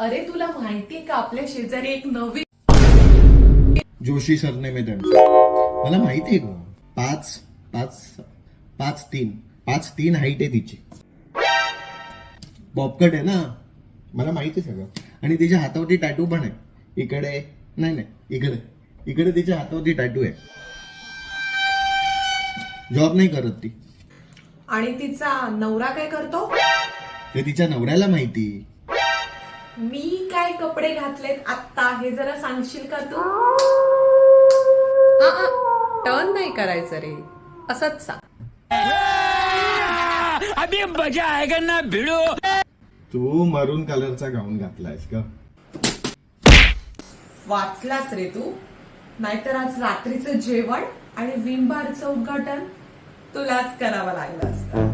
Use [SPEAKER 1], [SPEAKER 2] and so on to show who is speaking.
[SPEAKER 1] अरे तुला माहितीये का आपल्या शेजारी एक नवीन
[SPEAKER 2] जोशी सरनेम आहे त्यांचं. मला माहिती आहे ग. 5'3" हाईट आहे तिची. बॉबकट आहे ना, मला माहिती आहे सगळं. आणि तिच्या हातावरती टॅटू पण आहे. इकडे नाही इकडे इकडे तिच्या हातावरती टॅटू आहे. जॉब नाही करत ती.
[SPEAKER 1] आणि तिचा नवरा काय करतो?
[SPEAKER 2] ते तिच्या नवऱ्याला माहिती.
[SPEAKER 1] मी काय कपडे घातलेत आत्ता हे जरा सांगशील का तू? टर्न नाही करायचं रे, असंच सांग.
[SPEAKER 3] अभी मजा आएगा ना भिड़ो.
[SPEAKER 2] तू मरून कलरचा गाऊन घातलायस का?
[SPEAKER 1] वाचलास रे तू? नाहीतर आज रात्रीचं जेवण आणि विम बारचं उद्घाटन तुलाच करावं लागलं असतं.